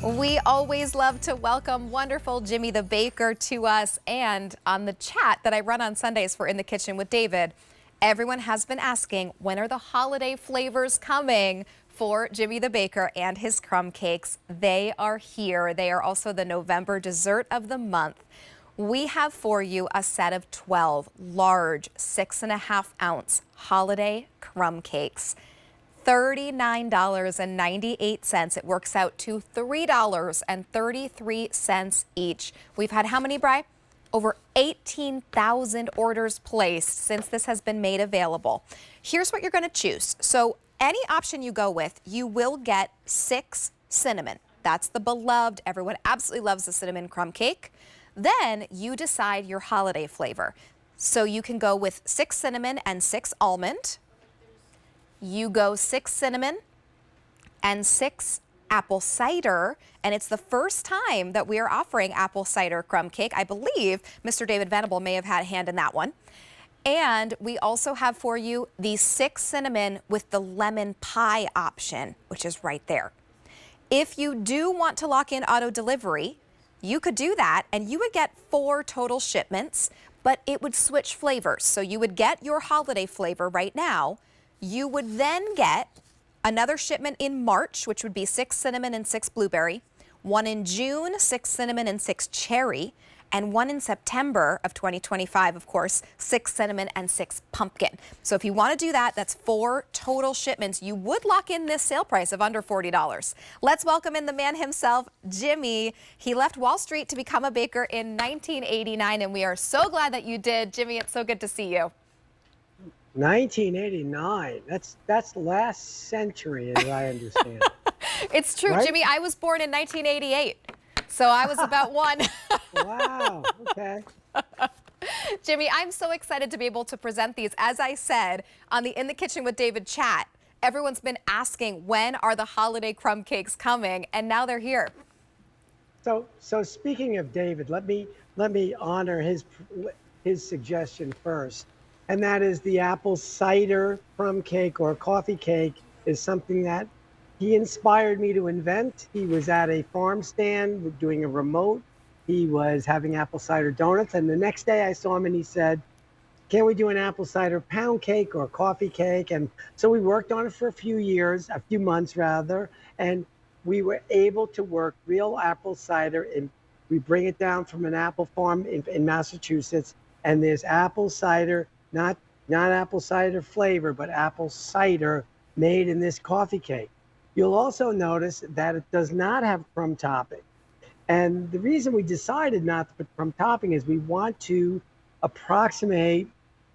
We always love to welcome wonderful Jimmy the Baker to us, and on the chat that I run on Sundays for In the Kitchen with David, everyone has been asking, when are the holiday flavors coming for Jimmy the Baker and his crumb cakes? They are here. They are also the November dessert of the month. We have for you a set of 12 large 6.5-ounce holiday crumb cakes. $39.98. It works out to $3.33 each. We've had how many, Bri? Over 18,000 orders placed since this has been made available. Here's what you're going to choose. So any option you go with, you will get 6 cinnamon. That's the beloved, everyone absolutely loves the cinnamon crumb cake. Then you decide your holiday flavor. So you can go with 6 cinnamon and 6 almond. You go 6 cinnamon and 6 apple cider, and it's the first time that we are offering apple cider crumb cake. I believe Mr. David Venable may have had a hand in that one. And we also have for you the 6 cinnamon with the lemon pie option, which is right there. If you do want to lock in auto delivery, you could do that, and you would get 4 total shipments, but it would switch flavors. So you would get your holiday flavor right now. You would then get another shipment in March, which would be 6 cinnamon and 6 blueberry, one in June, 6 cinnamon and 6 cherry, and one in September of 2025, of course, 6 cinnamon and 6 pumpkin. So if you want to do that, that's 4 total shipments. You would lock in this sale price of under $40. Let's welcome in the man himself, Jimmy. He left Wall Street to become a baker in 1989, and we are so glad that you did. Jimmy, it's so good to see you. 1989. That's last century, as I understand. It's true, right? Jimmy. I was born in 1988, so I was about 1. Wow. Okay. Jimmy, I'm so excited to be able to present these. As I said on the In the Kitchen with David chat, everyone's been asking, when are the holiday crumb cakes coming? And now they're here. So speaking of David, let me honor his suggestion first. And that is the apple cider crumb cake or coffee cake is something that he inspired me to invent. He was at a farm stand doing a remote. He was having apple cider donuts. And the next day I saw him and he said, can we do an apple cider pound cake or coffee cake? And so we worked on it for a few months rather. And we were able to work real apple cider. And we bring it down from an apple farm in Massachusetts. And there's apple cider, not apple cider flavor, but apple cider made in this coffee cake. You'll also notice that it does not have crumb topping. And the reason we decided not to put crumb topping is we want to approximate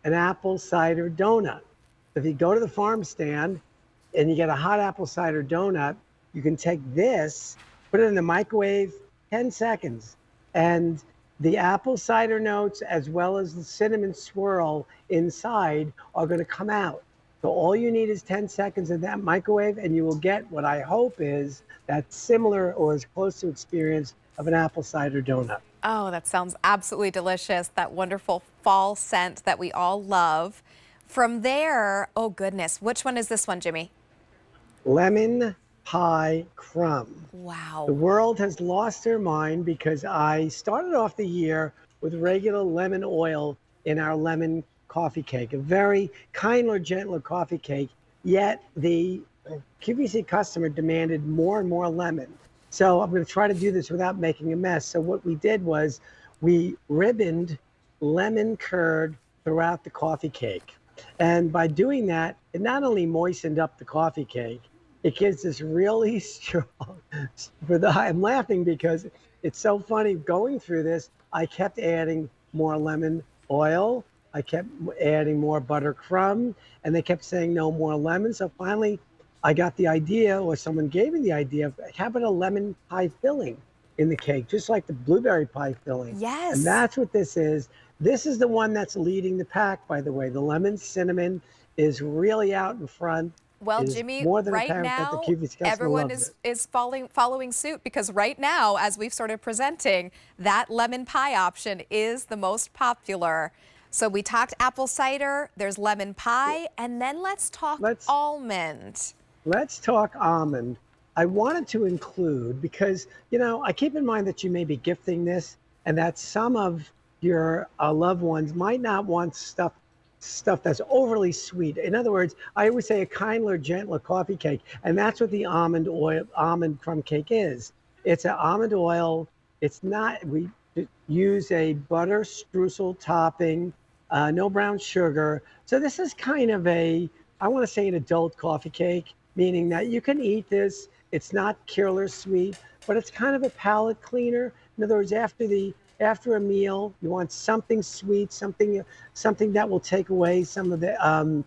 an apple cider donut. If you go to the farm stand and you get a hot apple cider donut, you can take this, put it in the microwave 10 seconds, and the apple cider notes as well as the cinnamon swirl inside are going to come out. So all you need is 10 seconds in that microwave and you will get what I hope is that similar or as close to experience of an apple cider donut. Oh, that sounds absolutely delicious. That wonderful fall scent that we all love. From there, oh goodness, which one is this one, Jimmy? Lemon pie crumb. Wow. The world has lost their mind because I started off the year with regular lemon oil in our lemon coffee cake, a very kinder, gentler coffee cake, yet the QVC customer demanded more and more lemon. So I'm going to try to do this without making a mess. So what we did was we ribboned lemon curd throughout the coffee cake. And by doing that, it not only moistened up the coffee cake, it gives this really strong, I'm laughing because it's so funny going through this. I kept adding more lemon oil. I kept adding more butter crumb, and they kept saying no more lemon. So finally, I got the idea, or someone gave me the idea of having a lemon pie filling in the cake, just like the blueberry pie filling. Yes. And that's what this is. This is the one that's leading the pack, by the way. The lemon cinnamon is really out in front. Well, Jimmy, right now, everyone is following suit because right now, as we've started presenting, that lemon pie option is the most popular. So we talked apple cider, there's lemon pie, and then let's talk almond. Let's talk almond. I wanted to include because, I keep in mind that you may be gifting this and that some of your loved ones might not want stuff that's overly sweet. In other words, I always say a kinder, gentler coffee cake, and that's what the almond crumb cake is. It's an almond oil. It's not, we use a butter streusel topping, no brown sugar. So this is kind of I want to say an adult coffee cake, meaning that you can eat this. It's not killer sweet, but it's kind of a palate cleaner. In other words, after a meal, you want something sweet, something that will take away some of the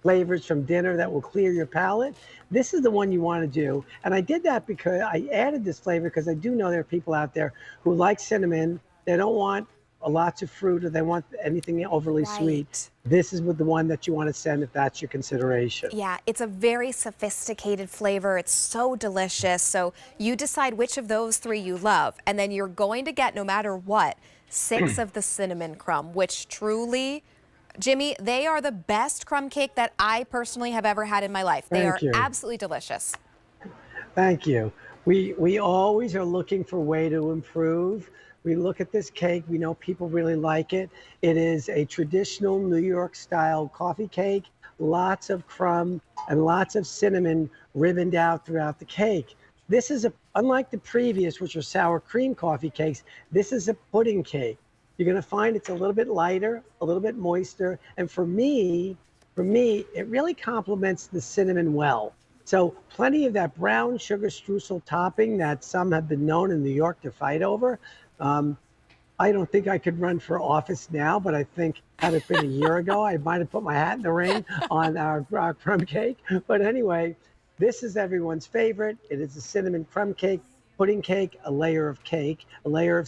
flavors from dinner that will clear your palate. This is the one you want to do. And I did that because I added this flavor because I do know there are people out there who like cinnamon. They don't want lots of fruit or they want anything overly sweet. This is the one that you want to send if that's your consideration. Yeah, it's a very sophisticated flavor. It's so delicious. So you decide which of those three you love, and then you're going to get, no matter what, 6 of the cinnamon crumb, which truly, Jimmy, they are the best crumb cake that I personally have ever had in my life. They are absolutely delicious. Thank you. We always are looking for a way to improve. We look at this cake, we know people really like it. It is a traditional New York style coffee cake, lots of crumb and lots of cinnamon ribboned out throughout the cake. This is unlike the previous, which are sour cream coffee cakes, this is a pudding cake. You're gonna find it's a little bit lighter, a little bit moister, and for me, it really complements the cinnamon well. So plenty of that brown sugar streusel topping that some have been known in New York to fight over. I don't think I could run for office now, but I think had it been a year ago, I might have put my hat in the ring on our crumb cake. But anyway, this is everyone's favorite. It is a cinnamon crumb cake, pudding cake, a layer of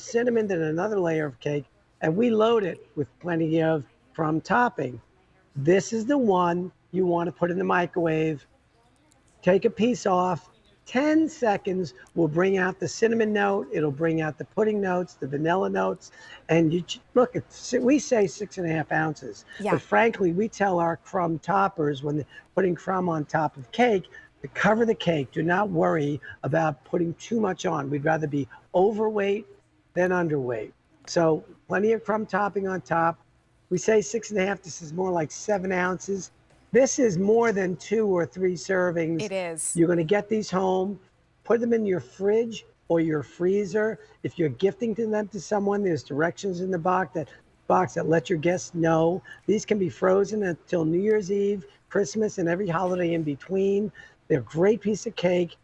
cinnamon, then another layer of cake, and we load it with plenty of crumb topping. This is the one you want to put in the microwave. Take a piece off. 10 seconds will bring out the cinnamon note. It'll bring out the pudding notes, the vanilla notes. And look, we say 6.5 ounces. Yeah. But frankly, we tell our crumb toppers when they're putting crumb on top of cake to cover the cake. Do not worry about putting too much on. We'd rather be overweight than underweight. So plenty of crumb topping on top. We say 6.5. This is more like 7 ounces. This is more than 2 or 3 servings. It is. You're going to get these home, put them in your fridge or your freezer. If you're gifting them to someone, there's directions in the box that let your guests know. These can be frozen until New Year's Eve, Christmas, and every holiday in between. They're a great piece of cake,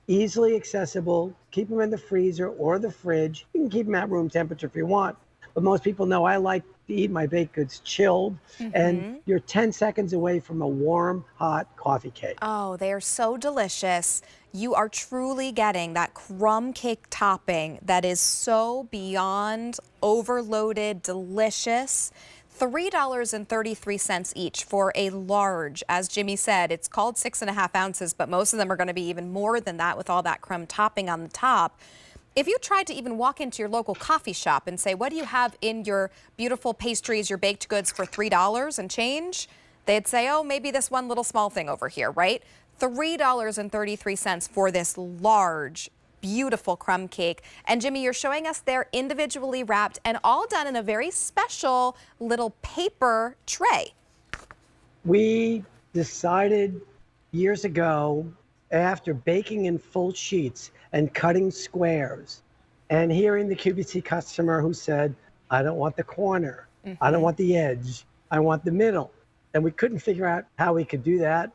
easily accessible. Keep them in the freezer or the fridge. You can keep them at room temperature if you want. But most people know I like to eat my baked goods chilled, and you're 10 seconds away from a warm, hot coffee cake. Oh, they are so delicious. You are truly getting that crumb cake topping that is so beyond overloaded, delicious. $3.33 each for a large. As Jimmy said, it's called 6.5 ounces, but most of them are going to be even more than that with all that crumb topping on the top. If you tried to even walk into your local coffee shop and say, what do you have in your beautiful pastries, your baked goods for $3 and change? They'd say, oh, maybe this one little small thing over here, right? $3.33 for this large, beautiful crumb cake. And Jimmy, you're showing us they're individually wrapped and all done in a very special little paper tray. We decided years ago, after baking in full sheets and cutting squares and hearing the QVC customer who said, I don't want the corner, I don't want the edge, I want the middle. And we couldn't figure out how we could do that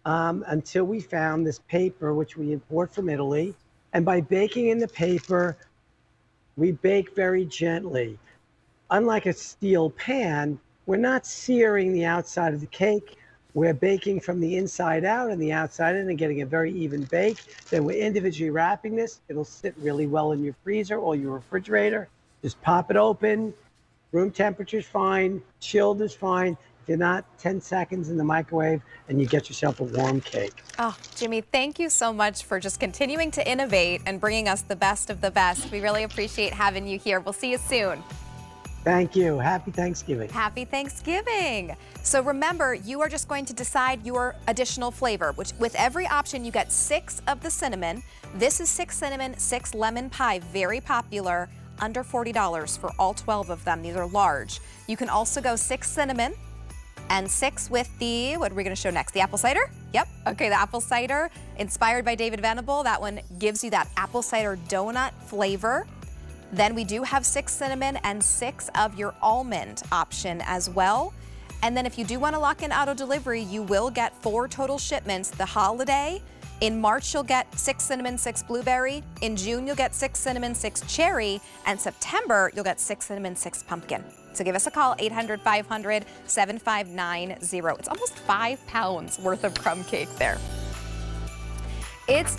until we found this paper, which we import from Italy. And by baking in the paper, we bake very gently. Unlike a steel pan, we're not searing the outside of the cake. We're baking from the inside out and the outside in and getting a very even bake. Then we're individually wrapping this. It'll sit really well in your freezer or your refrigerator. Just pop it open. Room temperature is fine. Chilled is fine. If you're not, 10 seconds in the microwave and you get yourself a warm cake. Oh, Jimmy, thank you so much for just continuing to innovate and bringing us the best of the best. We really appreciate having you here. We'll see you soon. Thank you. Happy Thanksgiving. Happy Thanksgiving. So remember, you are just going to decide your additional flavor, which with every option you get 6 of the cinnamon. This is 6 cinnamon, 6 lemon pie, very popular, under $40 for all 12 of them. These are large. You can also go 6 cinnamon and 6 with the, what are we gonna show next? The apple cider? Yep, okay, the apple cider, inspired by David Venable. That one gives you that apple cider donut flavor. Then we do have 6 cinnamon and 6 of your almond option as well. And then if you do want to lock in auto delivery, you will get 4 total shipments. The holiday, in March you'll get 6 cinnamon, 6 blueberry. In June you'll get 6 cinnamon, 6 cherry. And September you'll get 6 cinnamon, 6 pumpkin. So give us a call, 800-500-7590. It's almost 5 pounds worth of crumb cake there. It's